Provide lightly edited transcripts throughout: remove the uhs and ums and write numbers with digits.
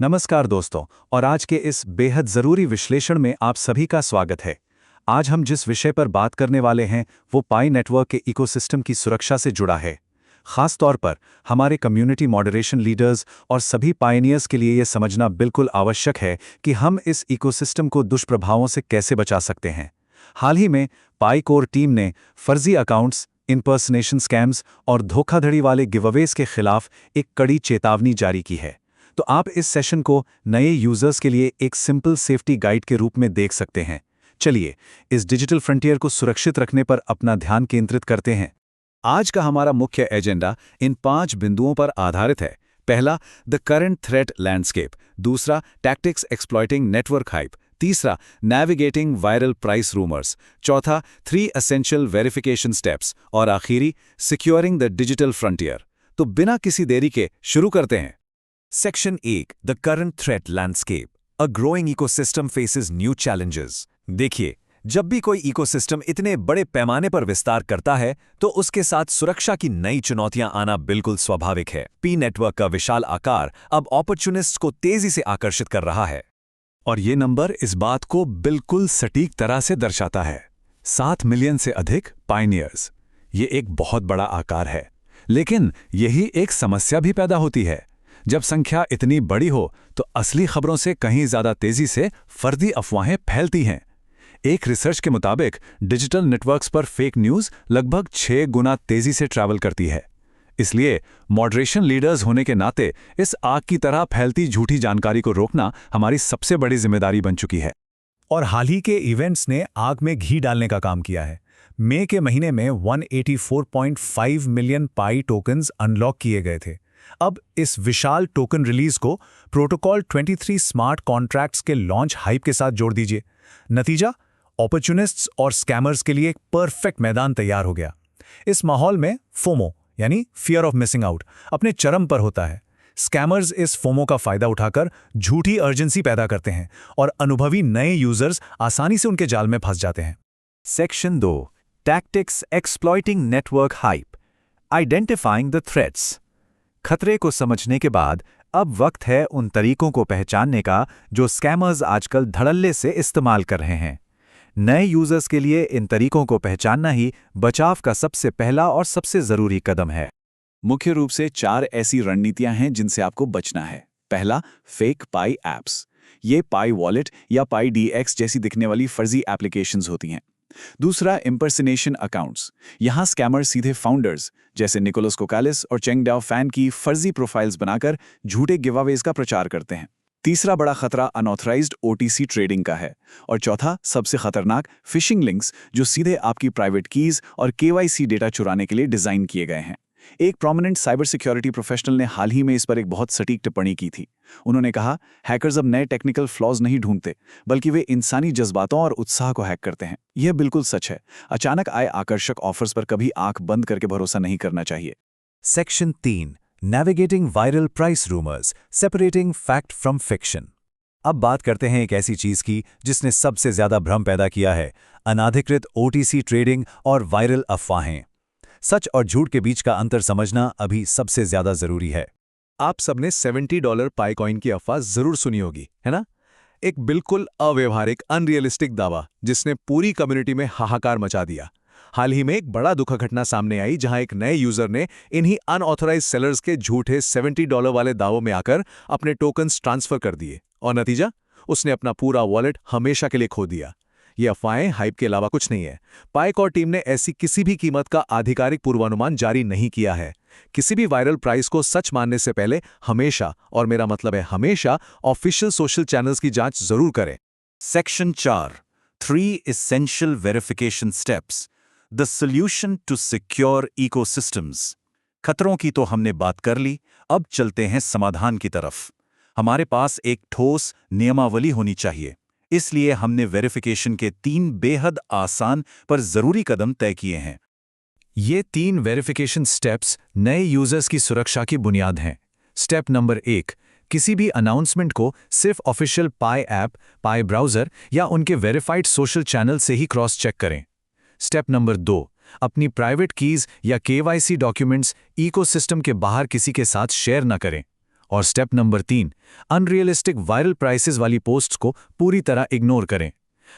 नमस्कार दोस्तों। और आज के इस बेहद ज़रूरी विश्लेषण में आप सभी का स्वागत है। आज हम जिस विषय पर बात करने वाले हैं वो पाई नेटवर्क के इकोसिस्टम की सुरक्षा से जुड़ा है। खास तौर पर हमारे कम्युनिटी मॉडरेशन लीडर्स और सभी पायनियर्स के लिए ये समझना बिल्कुल आवश्यक है कि हम इस इकोसिस्टम को दुष्प्रभावों से कैसे बचा सकते हैं। हाल ही में पाई कोर टीम ने फर्जी अकाउंट्स, इम्पर्सनेशन स्कैम्स और धोखाधड़ी वाले गिवअवेज के खिलाफ एक कड़ी चेतावनी जारी की है। तो आप इस सेशन को नए यूजर्स के लिए एक सिंपल सेफ्टी गाइड के रूप में देख सकते हैं। चलिए इस डिजिटल फ्रंटियर को सुरक्षित रखने पर अपना ध्यान केंद्रित करते हैं। आज का हमारा मुख्य एजेंडा इन 5 बिंदुओं पर आधारित है। पहला, द करंट थ्रेट लैंडस्केप। दूसरा, टैक्टिक्स एक्सप्लॉइटिंग नेटवर्क हाइप। तीसरा, नेविगेटिंग वायरल प्राइस रूमर्स। चौथा, 3 एसेंशियल वेरिफिकेशन स्टेप्स। और आखिरी, सिक्योरिंग द डिजिटल फ्रंटियर। तो बिना किसी देरी के शुरू करते हैं। Section 1, the current threat landscape. A growing ecosystem faces new challenges. देखिए, जब भी कोई इकोसिस्टम इतने बड़े पैमाने पर विस्तार करता है तो उसके साथ सुरक्षा की नई चुनौतियां आना बिल्कुल स्वाभाविक है। पी नेटवर्क का विशाल आकार अब अपॉर्चुनिस्ट्स को तेजी से आकर्षित कर रहा है। और ये नंबर इस बात को बिल्कुल सटीक तरह से दर्शाता है। 7 मिलियन से अधिक पायनियर्स। ये एक बहुत बड़ा आकार है, लेकिन यही एक समस्या भी पैदा होती है। जब संख्या इतनी बड़ी हो तो असली खबरों से कहीं ज्यादा तेजी से फर्जी अफवाहें फैलती हैं। एक रिसर्च के मुताबिक डिजिटल नेटवर्क्स पर फेक न्यूज़ लगभग 6 गुना तेजी से ट्रैवल करती है। इसलिए मॉडरेशन लीडर्स होने के नाते इस आग की तरह फैलती झूठी जानकारी को रोकना हमारी सबसे बड़ी जिम्मेदारी बन चुकी है। और हाल ही के इवेंट्स ने आग में घी डालने का काम किया है। मई के महीने में 184.5 मिलियन पाई टोकन्स अनलॉक किए गए थे। अब इस विशाल टोकन रिलीज को प्रोटोकॉल 23 स्मार्ट कॉन्ट्रैक्ट्स के लॉन्च हाइप के साथ जोड़ दीजिए। नतीजा, ऑपर्चुनिस्ट्स और स्कैमर्स के लिए एक परफेक्ट मैदान तैयार हो गया। इस माहौल में फोमो यानी फियर ऑफ मिसिंग आउट अपने चरम पर होता है। स्कैमर्स इस फोमो का फायदा उठाकर झूठी अर्जेंसी पैदा करते हैं और अनुभवी नए यूजर्स आसानी से उनके जाल में फंस जाते हैं। Section 2, tactics exploiting network hype. Identifying the threats. खतरे को समझने के बाद अब वक्त है उन तरीकों को पहचानने का जो स्कैमर्स आजकल धड़ल्ले से इस्तेमाल कर रहे हैं। नए यूजर्स के लिए इन तरीकों को पहचानना ही बचाव का सबसे पहला और सबसे जरूरी कदम है। मुख्य रूप से 4 ऐसी रणनीतियां हैं जिनसे आपको बचना है। पहला, फेक पाई ऐप्स। ये पाई वॉलेट या पाई डीएक्स जैसी दिखने वाली फर्जी एप्लीकेशंस होती हैं। दूसरा, इम्पर्सनेशन अकाउंट्स। यहां स्कैमर सीधे फाउंडर्स जैसे निकोलस कोकालिस और चेंग डाओ फैन की फर्जी प्रोफाइल्स बनाकर झूठे गिवअवेज का प्रचार करते हैं। तीसरा बड़ा खतरा अनऑथराइज्ड ओटीसी ट्रेडिंग का है। और चौथा, सबसे खतरनाक, फिशिंग लिंक्स जो सीधे आपकी प्राइवेट कीज और केवाईसी डेटा चुराने के लिए डिजाइन किए गए हैं। एक प्रोमिनेंट साइबर सिक्योरिटी प्रोफेशनल ने हाल ही में इस पर एक बहुत सटीक टिप्पणी की थी। उन्होंने कहा, हैकर्स अब नए टेक्निकल फ्लॉज नहीं ढूंढते, बल्कि वे इंसानी जज्बातों और उत्साह को हैक करते हैं। यह बिल्कुल सच है। अचानक आए आकर्षक ऑफर्स पर कभी आंख बंद करके भरोसा नहीं करना चाहिए। Section 3, navigating viral price rumours, separating fact from fiction. अब बात करते हैं एक ऐसी चीज की जिसने सबसे ज्यादा भ्रम पैदा किया है, अनाधिकृत ओटीसी ट्रेडिंग और वायरल अफवाहें। सच और झूठ के बीच का अंतर समझना अभी सबसे ज्यादा जरूरी है। आप सबने $70 पाई कॉइन की अफवाह जरूर सुनी होगी, है ना? एक बिल्कुल अव्यवहारिक, अनरियलिस्टिक दावा जिसने पूरी कम्युनिटी में हाहाकार मचा दिया। हाल ही में एक बड़ा दुखद घटना सामने आई जहां एक नए यूजर ने इन्हीं अनऑथराइज्ड सेलर्स के झूठे $70 वाले दावों में आकर अपने टोकन्स ट्रांसफर कर दिए और नतीजा, उसने अपना पूरा वॉलेट हमेशा के लिए खो दिया। ये अफवाहें हाइप के अलावा कुछ नहीं है। पाइकॉर टीम ने ऐसी किसी भी कीमत का आधिकारिक पूर्वानुमान जारी नहीं किया है। किसी भी वायरल प्राइस को सच मानने से पहले हमेशा, और मेरा मतलब है हमेशा, ऑफिशियल सोशल चैनल्स की जांच जरूर करें। Section 4, 3 essential verification steps, the solution to secure ecosystems. खतरों की तो हमने बात कर ली, अब चलते हैं समाधान की तरफ। हमारे पास एक ठोस नियमावली होनी चाहिए। इसलिए हमने वेरिफिकेशन के 3 बेहद आसान पर जरूरी कदम तय किए हैं। ये 3 वेरिफिकेशन स्टेप्स नए यूजर्स की सुरक्षा की बुनियाद हैं। स्टेप नंबर 1, किसी भी अनाउंसमेंट को सिर्फ ऑफिशियल पाई ऐप, पाई ब्राउज़र या उनके वेरीफाइड सोशल चैनल से ही क्रॉस चेक करें। स्टेप नंबर 2, अपनी प्राइवेट कीज या केवाईसी डॉक्यूमेंट्स इकोसिस्टम के बाहर किसी के साथ शेयर न करें। और step number 3, unrealistic viral prices वाली पोस्ट्स को पूरी तरह इग्नोर करें।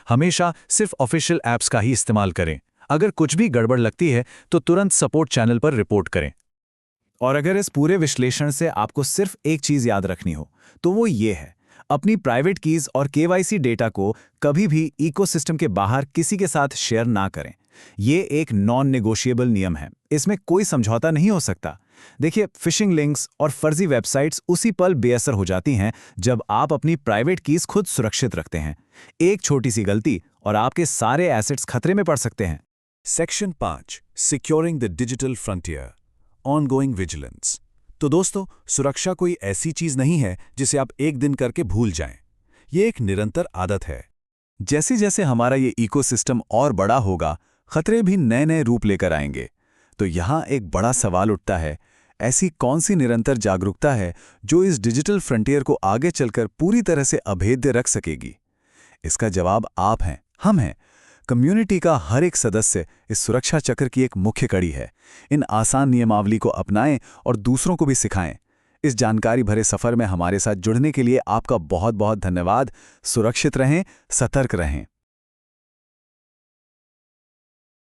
हमेशा सिर्फ ऑफिशियल ऐप्स का ही इस्तेमाल करें। अगर कुछ भी गड़बड़ लगती है तो तुरंत सपोर्ट चैनल पर रिपोर्ट करें। और अगर इस पूरे विश्लेषण से आपको सिर्फ एक चीज याद रखनी हो तो वो ये है, अपनी प्राइवेट कीज और केवाईसी डेटा को कभी भी इकोसिस्टम के बाहर किसी के साथ शेयर ना करें। ये एक नॉन नेगोशिएबल नियम है, इसमें कोई समझौता नहीं हो सकता। देखिए, फिशिंग लिंक्स और फर्जी वेबसाइट्स उसी पल बेअसर हो जाती हैं जब आप अपनी प्राइवेट कीज खुद सुरक्षित रखते हैं। एक छोटी सी गलती और आपके सारे एसेट्स खतरे में पड़ सकते हैं। Section 5, securing the digital frontier, ongoing vigilance. तो दोस्तों, सुरक्षा कोई ऐसी चीज नहीं है जिसे आप एक दिन करके भूल जाएं। ये एक निरंतर आदत है। जैसे जैसे हमारा ये इकोसिस्टम और बड़ा होगा, खतरे भी नए नए रूप लेकर आएंगे। तो यहाँ एक बड़ा सवाल उठता है, ऐसी कौन सी निरंतर जागरूकता है जो इस डिजिटल फ्रंटियर को आगे चलकर पूरी तरह से अभेद्य रख सकेगी? इसका जवाब आप हैं, हम हैं। कम्युनिटी का हर एक सदस्य इस सुरक्षा चक्र की एक मुख्य कड़ी है। इन आसान नियमावली को अपनाएं और दूसरों को भी सिखाएं। इस जानकारी भरे सफर में हमारे साथ जुड़ने के लिए आपका बहुत बहुत धन्यवाद। सुरक्षित रहें, सतर्क रहें।